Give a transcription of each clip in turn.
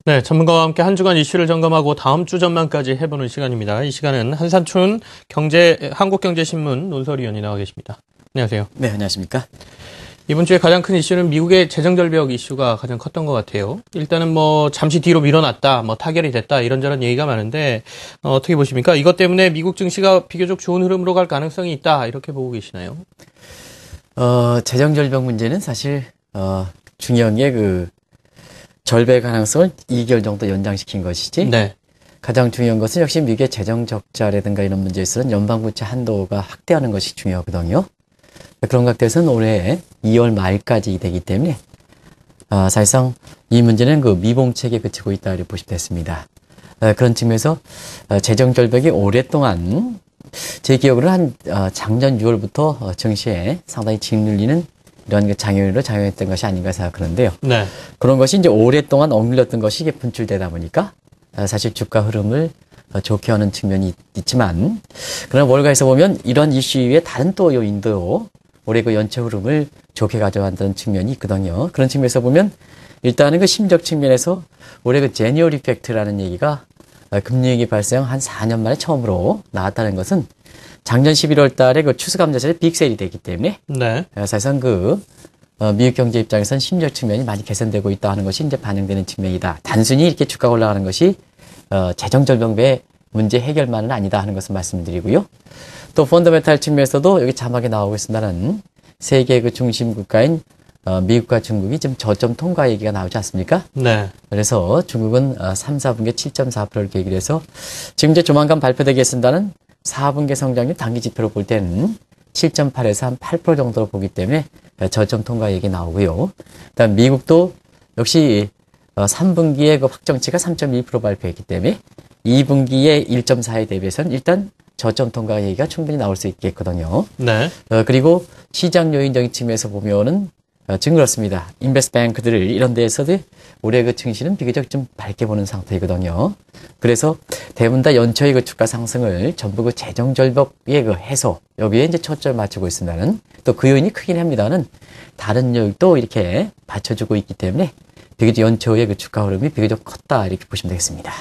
네, 전문가와 함께 한 주간 이슈를 점검하고 다음 주 전망까지 해보는 시간입니다. 이 시간은 한산춘 한국경제신문 논설위원이 나와 계십니다. 안녕하세요. 네, 안녕하십니까. 이번 주에 가장 큰 이슈는 미국의 재정절벽 이슈가 가장 컸던 것 같아요. 일단은 잠시 뒤로 밀어놨다, 타결이 됐다, 이런저런 얘기가 많은데, 어떻게 보십니까? 이것 때문에 미국 증시가 비교적 좋은 흐름으로 갈 가능성이 있다, 이렇게 보고 계시나요? 재정절벽 문제는 사실, 중요한 게 절배 가능성을 2개월 정도 연장시킨 것이지. 네. 가장 중요한 것은 역시 미국의 재정 적자라든가 이런 문제에서는 연방부채 한도가 확대하는 것이 중요하거든요. 그런 각도에서는 올해 2월 말까지 되기 때문에 사실상 이 문제는 미봉책에 그치고 있다 이렇게 보시면 됐습니다. 그런 측면에서 재정 절벽이 오랫동안 제 기억으로는 한 작년 6월부터 증시에 상당히 짓눌리는 이런 장애로 작용했던 것이 아닌가 생각하는데요. 네. 그런 것이 이제 오랫동안 억눌렸던 것이 이게 분출되다 보니까 사실 주가 흐름을 좋게 하는 측면이 있지만, 그러나 월가에서 보면 이런 이슈 이외에 다른 또 요인도 올해 연체 흐름을 좋게 가져간다는 측면이 있거든요. 그런 측면에서 보면 일단은 심적 측면에서 올해 제니어리 이펙트라는 얘기가 금리위기 발생 한 4년 만에 처음으로 나왔다는 것은 작년 11월 달에 추수감사절에 빅세일이 되기 때문에 네. 사실상 미국 경제 입장에서는 심리적 측면이 많이 개선되고 있다 하는 것이 이제 반영되는 측면이다. 단순히 이렇게 주가가 올라가는 것이 재정절벽의 문제 해결만은 아니다 하는 것을 말씀드리고요. 또 펀더멘탈 측면에서도 여기 자막에 나오고 있습니다는 세계 중심 국가인 미국과 중국이 지금 저점 통과 얘기가 나오지 않습니까? 네. 그래서 중국은 3, 4분기에 7.4%를 계기로 해서 지금 이제 조만간 발표되겠습니다는 4분기 성장률 단기 지표로 볼 때는 7.8에서 한 8% 정도로 보기 때문에 저점 통과 얘기 나오고요. 그다음 미국도 역시 3분기에 확정치가 3.1% 발표했기 때문에 2분기에 1.4에 대비해서는 일단 저점 통과 얘기가 충분히 나올 수 있겠거든요. 네. 그리고 시장 요인적인 측면에서 보면은 지금 그렇습니다. 인베스트뱅크들을 이런 데에서도 올해 증시는 비교적 좀 밝게 보는 상태이거든요. 그래서 대부분 다 연초의 주가 상승을 전부 재정절벽의 해소, 여기에 이제 초점을 맞추고 있습니다는, 또 그 요인이 크긴 합니다는 다른 요인도 이렇게 받쳐주고 있기 때문에 비교적 연초의 주가 흐름이 비교적 컸다 이렇게 보시면 되겠습니다.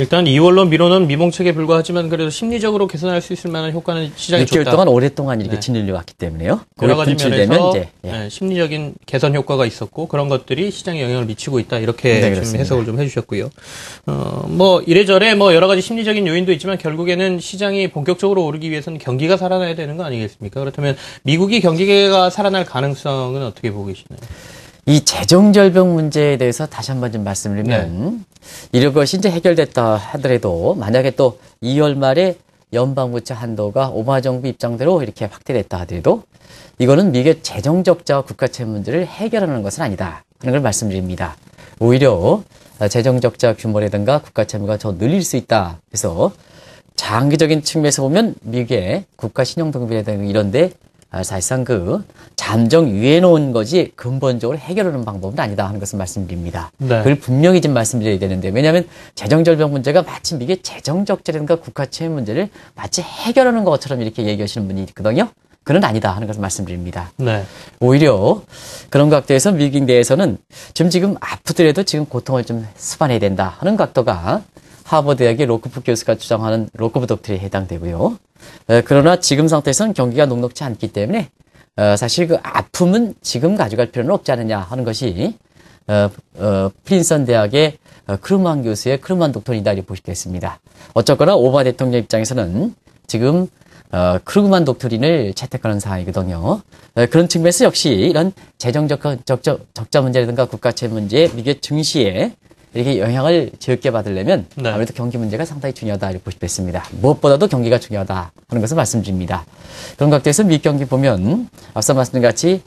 일단 2월로 미뤄놓은 미봉책에 불과하지만 그래도 심리적으로 개선할 수 있을 만한 효과는 시장에 6개월 줬다. 동안 오랫동안 이렇게 네. 짓눌려 왔기 때문에요. 여러 가지 면에서 이제, 네, 심리적인 개선 효과가 있었고 그런 것들이 시장에 영향을 미치고 있다. 이렇게 네, 좀 해석을 좀 해주셨고요. 이래저래 여러 가지 심리적인 요인도 있지만 결국에는 시장이 본격적으로 오르기 위해서는 경기가 살아나야 되는 거 아니겠습니까? 그렇다면 미국이 경기가 살아날 가능성은 어떻게 보고 계시나요? 이 재정절벽 문제에 대해서 다시 한번 좀 말씀을 드리면, 이런 것이 이제 해결됐다 하더라도 만약에 또 2월 말에 연방부채 한도가 오바마 정부 입장대로 이렇게 확대됐다 하더라도 이거는 미국의 재정적자와 국가채무 문제를 해결하는 것은 아니다 하는 걸 말씀드립니다. 오히려 재정적자 규모라든가 국가채무가 더 늘릴 수 있다. 그래서 장기적인 측면에서 보면 미국의 국가신용등급이라든가 이런데 사실상 잠정 유예 놓은 것이 근본적으로 해결하는 방법은 아니다 하는 것을 말씀드립니다. 네. 그걸 분명히 좀 말씀드려야 되는데, 왜냐하면 재정절벽 문제가 마치 미국의 재정적자라든가 국가채무 문제를 마치 해결하는 것처럼 이렇게 얘기하시는 분이 있거든요. 그건 아니다 하는 것을 말씀드립니다. 네. 오히려 그런 각도에서 미국 내에서는 지금 아프더라도 지금 고통을 좀 수반해야 된다 하는 각도가 하버드 대학의 로크프 교수가 주장하는 로크프 독트린에 해당되고요. 그러나 지금 상태에서는 경기가 녹록지 않기 때문에 사실 아픔은 지금 가져갈 필요는 없지 않느냐 하는 것이 프린스턴 대학의 크루만 교수의 크루만 독트린이다 이렇게 보시겠습니다. 어쨌거나 오바마 대통령 입장에서는 지금 크루만 독트린을 채택하는 상황이거든요. 그런 측면에서 역시 이런 재정적 적자 문제라든가 국가채무 문제, 미국의 증시에 이렇게 영향을 적게 받으려면 아무래도 경기 문제가 상당히 중요하다 이렇게 보시겠습니다. 무엇보다도 경기가 중요하다 하는 것을 말씀드립니다. 그런 각도에서 미국 경기 보면 앞서 말씀드린 같이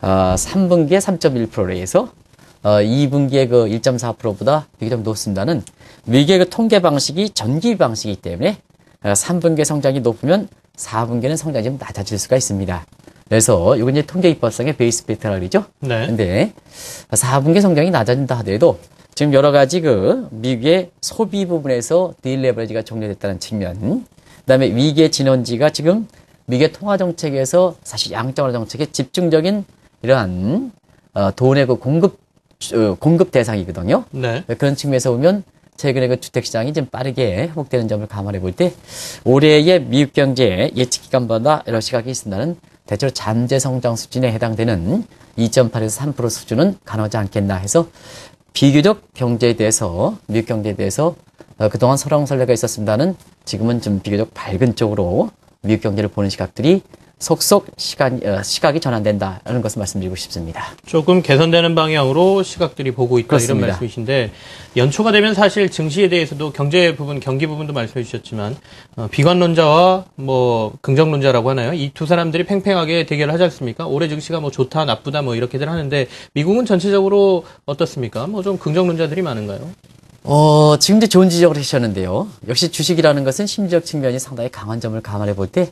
3분기에 3.1%에서 2분기에 1.4%보다 비교적 높습니다는 미국의 통계 방식이 전기 방식이기 때문에 3분기의 성장이 높으면 4분기에는 성장이 좀 낮아질 수가 있습니다. 그래서 이건 이제 통계 입법상의 베이스 베이트라고 그러죠. 네. 근데 4분기 성장이 낮아진다 하더라도 지금 여러 가지 미국의 소비 부분에서 딜레버리지가 종료됐다는 측면, 그다음에 위기의 진원지가 지금 미국의 통화 정책에서 사실 양적 완화 정책의 집중적인 이러한 돈의 공급 공급 대상이거든요. 네. 그런 측면에서 보면 최근에 그 주택시장이 좀 빠르게 회복되는 점을 감안해 볼 때 올해의 미국 경제 예측 기간보다 여러 시각이 있습니다는 대체로 잠재 성장 수준에 해당되는 2.8에서 3% 수준은 가능하지 않겠나 해서 비교적 경제에 대해서 미국 경제에 대해서 그동안 설왕설래가 있었습니다는 지금은 좀 비교적 밝은 쪽으로 미국 경제를 보는 시각들이 속속 시각이 전환된다라는 것을 말씀드리고 싶습니다. 조금 개선되는 방향으로 시각들이 보고 있다. 그렇습니다. 이런 말씀이신데 연초가 되면 사실 증시에 대해서도 경제 부분, 경기 부분도 말씀해 주셨지만 비관론자와 뭐 긍정론자라고 하나요? 이 두 사람들이 팽팽하게 대결을 하지 않습니까? 올해 증시가 뭐 좋다, 나쁘다 뭐 이렇게들 하는데 미국은 전체적으로 어떻습니까? 뭐 좀 긍정론자들이 많은가요? 지금 이제 좋은 지적을 해주셨는데요. 역시 주식이라는 것은 심리적 측면이 상당히 강한 점을 감안해 볼 때,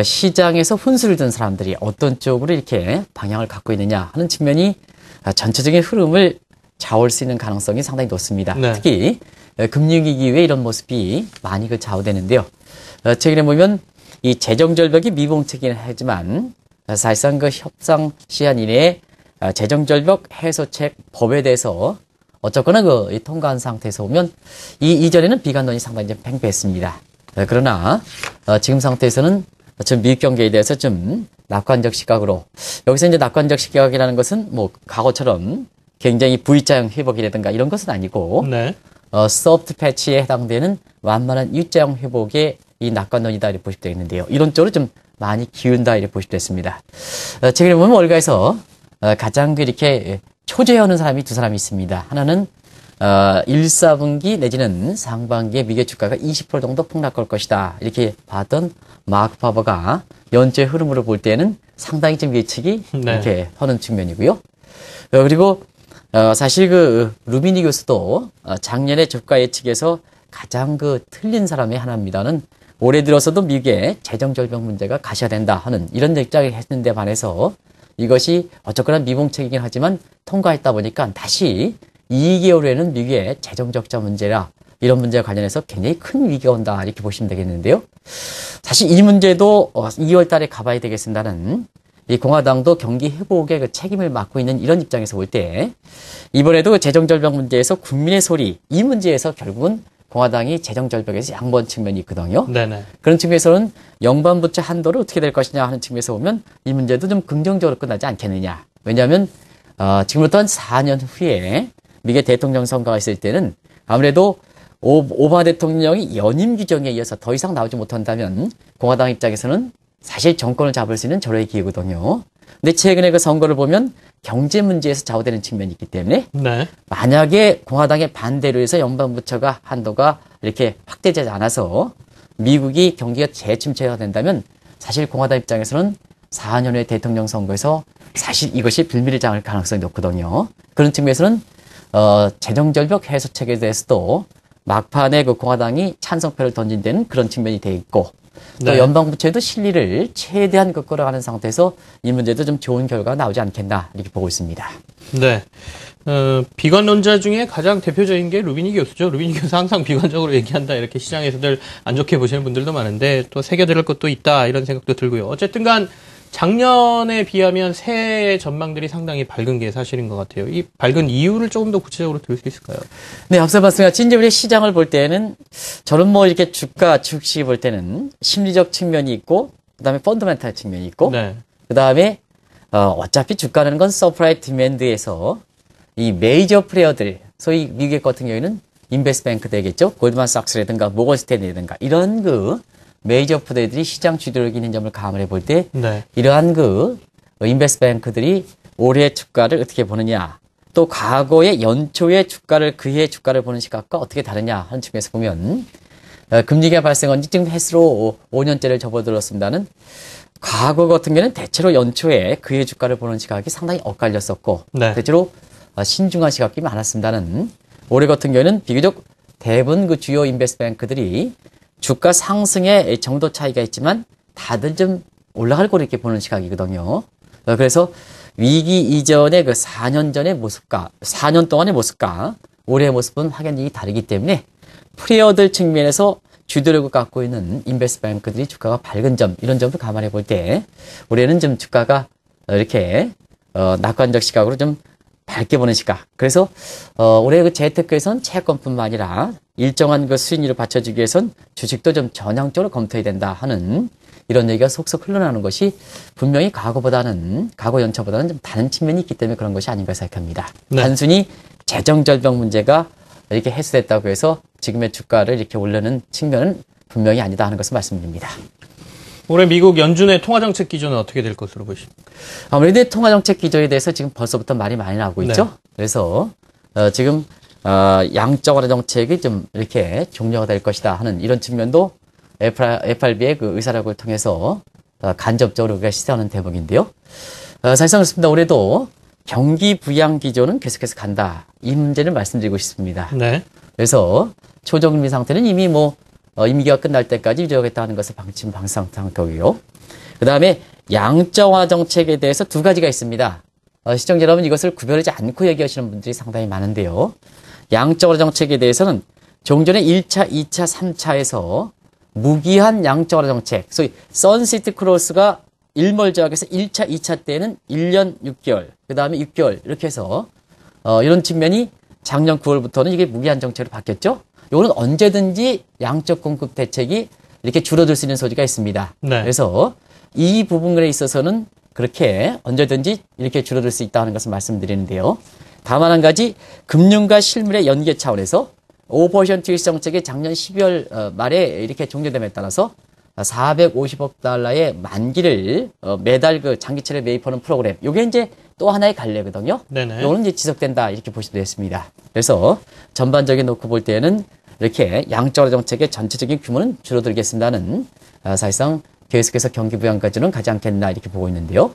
시장에서 훈수를 둔 사람들이 어떤 쪽으로 이렇게 방향을 갖고 있느냐 하는 측면이 전체적인 흐름을 좌우할 수 있는 가능성이 상당히 높습니다. 네. 특히, 금융위기 이후에 이런 모습이 많이 좌우되는데요. 최근에 보면 이 재정절벽이 미봉책이긴 하지만, 사실상 그 협상 시한 이내에 재정절벽 해소책 법에 대해서 어쨌거나 통과한 상태에서 보면 이전에는 비관론이 상당히 좀 팽배했습니다. 그러나 지금 상태에서는 좀 미국 경제에 대해서 좀 낙관적 시각으로 여기서 이제 낙관적 시각이라는 것은 뭐 과거처럼 굉장히 V자형 회복이라든가 이런 것은 아니고 네. 소프트 패치에 해당되는 완만한 U자형 회복의 이 낙관론이다 이렇게 보시면 되겠는데요. 이런 쪽으로 좀 많이 기운다 이렇게 보시면 됐습니다. 최근에 보면 월가에서 가장 이렇게 초조해하는 사람이 두 사람이 있습니다. 하나는 1, 4분기 내지는 상반기에 미국 주가가 20% 정도 폭락할 것이다. 이렇게 봤던 마크 파버가 연초의 흐름으로 볼 때는 상당히 좀 예측이 네. 이렇게 하는 측면이고요. 그리고 사실 루비니 교수도 작년에 주가 예측에서 가장 틀린 사람의 하나입니다는 올해 들어서도 미국의 재정 절벽 문제가 가셔야 된다 하는 이런 입장을 했는데 반해서 이것이 어쨌거나 미봉책이긴 하지만 통과했다 보니까 다시 2개월 후에는 미국의 재정 적자 문제라 이런 문제와 관련해서 굉장히 큰 위기가 온다 이렇게 보시면 되겠는데요. 사실 이 문제도 2월 달에 가봐야 되겠습니다는 이 공화당도 경기 회복에 그 책임을 맡고 있는 이런 입장에서 볼 때 이번에도 그 재정 절벽 문제에서 국민의 소리 이 문제에서 결국은 공화당이 재정 절벽에서 양보한 측면이 있거든요. 네네. 그런 측면에서는 영반부채 한도를 어떻게 될 것이냐 하는 측면에서 보면 이 문제도 좀 긍정적으로 끝나지 않겠느냐. 왜냐하면 지금부터 한 4년 후에 미국의 대통령 선거가 있을 때는 아무래도 오바마 대통령이 연임 규정에 이어서 더 이상 나오지 못한다면 공화당 입장에서는 사실 정권을 잡을 수 있는 절호의 기회거든요. 근데 최근에 그 선거를 보면 경제 문제에서 좌우되는 측면이 있기 때문에 네. 만약에 공화당의 반대로 해서 연방부채가 한도가 이렇게 확대되지 않아서 미국이 경기가 재침체가 된다면 사실 공화당 입장에서는 4년 후의 대통령 선거에서 사실 이것이 빌미를 장할 가능성이 높거든요. 그런 측면에서는 재정절벽 해소책에 대해서도 막판에 그 공화당이 찬성표를 던진 데는 그런 측면이 돼 있고 또 네. 연방부채도 실리를 최대한 끌어가는 상태에서 이 문제도 좀 좋은 결과가 나오지 않겠나 이렇게 보고 있습니다. 네. 비관론자 중에 가장 대표적인 게 루비니 교수죠. 루비니 교수 항상 비관적으로 얘기한다. 이렇게 시장에서들 안 좋게 보시는 분들도 많은데 또 새겨들을 것도 있다. 이런 생각도 들고요. 어쨌든 간 작년에 비하면 새해 전망들이 상당히 밝은 게 사실인 것 같아요. 이 밝은 이유를 조금 더 구체적으로 들을 수 있을까요? 네, 앞서 말씀하신 이제 우리 시장을 볼 때는 저는 뭐 이렇게 주식 볼 때는 심리적 측면이 있고 그다음에 펀더멘탈 측면이 있고 네. 그다음에 어차피 주가라는 건 서프라이 디맨드에서 이 메이저 플레이어들 소위 미국 같은 경우에는 인베스트뱅크 되겠죠. 골드만삭스라든가 모건스탠리라든가 이런 메이저 플레이들이 시장 주도력이 있는 점을 감안해 볼 때 네. 이러한 인베스트뱅크들이 올해 주가를 어떻게 보느냐 또 과거의 연초의 주가를 그해 주가를 보는 시각과 어떻게 다르냐 하는 측면에서 보면 금리가 발생한 지 지금 해수로 5년째를 접어들었습니다는 과거 같은 경우는 대체로 연초에 그해 주가를 보는 시각이 상당히 엇갈렸었고 네. 대체로 신중한 시각이 많았습니다는 올해 같은 경우는 비교적 대부분 그 주요 인베스트뱅크들이 주가 상승의 정도 차이가 있지만 다들 좀 올라갈 거로 이렇게 보는 시각이거든요. 그래서 위기 이전의 그 4년 전의 모습과 4년 동안의 모습과 올해의 모습은 확연히 다르기 때문에 플레이어들 측면에서 주도력을 갖고 있는 인베스트뱅크들이 주가가 밝은 점 이런 점을 감안해 볼 때 올해는 좀 주가가 이렇게 낙관적 시각으로 좀 밝게 보는 시각. 그래서 올해 그 재테크에선 채권뿐만 아니라 일정한 그 수익률을 받쳐주기 위해선 주식도 좀 전향적으로 검토해야 된다 하는 이런 얘기가 속속 흘러나오는 것이 분명히 과거 연초보다는 좀 다른 측면이 있기 때문에 그런 것이 아닌가 생각합니다. 네. 단순히 재정절벽 문제가 이렇게 해소됐다고 해서 지금의 주가를 이렇게 올리는 측면은 분명히 아니다 하는 것을 말씀드립니다. 올해 미국 연준의 통화정책 기조는 어떻게 될 것으로 보십니까? 아무래도 통화정책 기조에 대해서 지금 벌써부터 말이 많이 나오고 있죠. 네. 그래서 지금 양적 완화 정책이 좀 이렇게 종료가 될 것이다 하는 이런 측면도 FRB의 그 의사락을 통해서 간접적으로 우리가 시사하는 대목인데요. 사실상 그렇습니다. 올해도 경기 부양 기조는 계속해서 간다. 이 문제를 말씀드리고 싶습니다. 네. 그래서 초저금리 상태는 이미 임기가 끝날 때까지 유지하겠다 하는 것을 지금 방상 상태고요. 그 다음에 양적화 정책에 대해서 두 가지가 있습니다. 시청자 여러분 이것을 구별하지 않고 얘기하시는 분들이 상당히 많은데요. 양적화 정책에 대해서는 종전에 1차, 2차, 3차에서 무기한 양적화 정책, 소위 선시트 클로스가 일몰저하게서 1차, 2차 때는 1년 6개월, 그 다음에 6개월 이렇게 해서 이런 측면이 작년 9월부터는 이게 무기한 정책으로 바뀌었죠. 이거는 언제든지 양적 공급 대책이 이렇게 줄어들 수 있는 소지가 있습니다. 네. 그래서 이 부분에 있어서는 그렇게 언제든지 이렇게 줄어들 수 있다는 것을 말씀드리는데요. 다만 한 가지 금융과 실물의 연계 차원에서 5% TS 정책이 작년 12월 말에 이렇게 종료됨에 따라서 450억 달러의 만기를 매달 그 장기채를 매입하는 프로그램. 요게 이제 또 하나의 갈래거든요. 네네. 요거는 이제 지속된다 이렇게 보시면 되겠습니다. 그래서 전반적인 놓고 볼 때는 이렇게 양적 정책의 전체적인 규모는 줄어들겠습니다는 사실상 계속해서 경기 부양까지는 가지 않겠나 이렇게 보고 있는데요.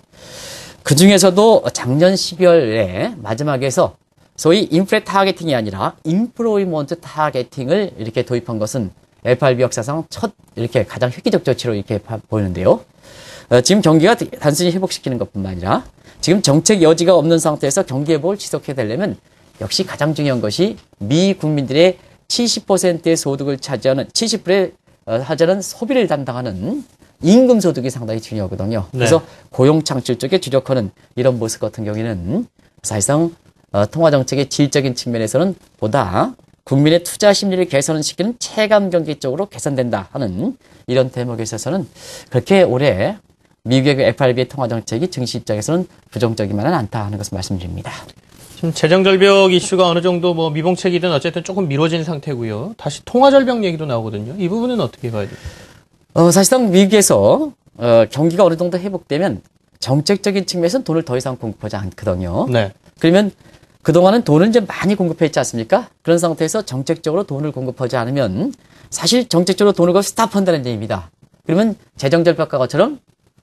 그 중에서도 작년 12월에 마지막에서 소위 인플레 타겟팅이 아니라 인플로이먼트 타겟팅을 이렇게 도입한 것은 FRB 역사상 첫 이렇게 가장 획기적 조치로 이렇게 보이는데요. 지금 경기가 단순히 회복시키는 것뿐만 아니라 지금 정책 여지가 없는 상태에서 경기 회복을 지속해야 되려면 역시 가장 중요한 것이 미 국민들의 70%의 소득을 차지하는 70%의 하자는 소비를 담당하는 임금 소득이 상당히 중요하거든요. 네. 그래서 고용 창출 쪽에 주력하는 이런 모습 같은 경우에는 사실상 통화 정책의 질적인 측면에서는 보다 국민의 투자 심리를 개선시키는 체감 경기 쪽으로 개선된다 하는 이런 대목에 있어서는 그렇게 올해 미국의 FRB의 통화 정책이 증시 입장에서는 부정적이만은 않다 하는 것을 말씀드립니다. 지금 재정절벽 이슈가 어느 정도 뭐 미봉책이든 어쨌든 조금 미뤄진 상태고요. 다시 통화절벽 얘기도 나오거든요. 이 부분은 어떻게 봐야 돼요? 사실상 미국에서 경기가 어느 정도 회복되면 정책적인 측면에서는 돈을 더 이상 공급하지 않거든요. 네. 그러면 그동안은 돈을 이제 많이 공급했지 않습니까? 그런 상태에서 정책적으로 돈을 공급하지 않으면 사실 정책적으로 돈을 스탑한다는 얘기입니다. 그러면 재정절벽과 것처럼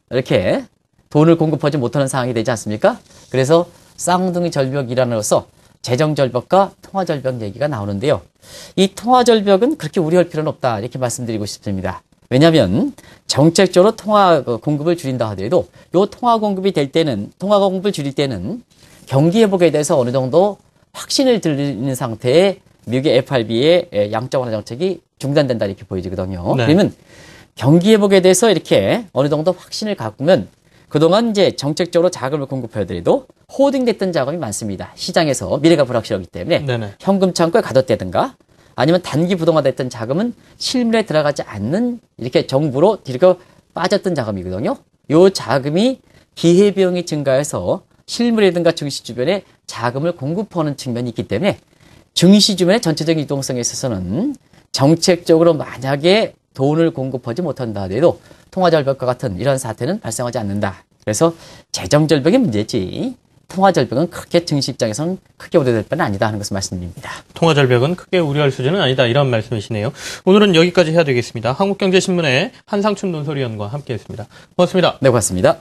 이렇게 돈을 공급하지 못하는 상황이 되지 않습니까? 그래서 쌍둥이 절벽 일환으로서 재정절벽과 통화절벽 얘기가 나오는데요. 이 통화절벽은 그렇게 우려할 필요는 없다 이렇게 말씀드리고 싶습니다. 왜냐하면 정책적으로 통화 공급을 줄인다 하더라도 이 통화 공급이 될 때는 통화 공급을 줄일 때는 경기 회복에 대해서 어느 정도 확신을 들리는 상태에 미국의 FRB의 양적 완화 정책이 중단된다 이렇게 보여지거든요. 네. 그러면 경기 회복에 대해서 이렇게 어느 정도 확신을 갖으면 그동안 이제 정책적으로 자금을 공급해드려도 호딩됐던 자금이 많습니다. 시장에서 미래가 불확실하기 때문에 네네. 현금 창고에 가둬대든가 아니면 단기 부동화됐던 자금은 실물에 들어가지 않는 이렇게 정부로 뒤로 빠졌던 자금이거든요. 이 자금이 기회비용이 증가해서 실물이든가 증시 주변에 자금을 공급하는 측면이 있기 때문에 증시 주변의 전체적인 유동성에 있어서는 정책적으로 만약에 돈을 공급하지 못한다 하더라도 통화절벽과 같은 이런 사태는 발생하지 않는다. 그래서 재정절벽이 문제지 통화절벽은 크게 증시 입장에서는 크게 우려될 바는 아니다 하는 것을 말씀드립니다. 통화절벽은 크게 우려할 수준은 아니다 이런 말씀이시네요. 오늘은 여기까지 해야 되겠습니다. 한국경제신문의 한상춘 논설위원과 함께했습니다. 고맙습니다. 네, 고맙습니다.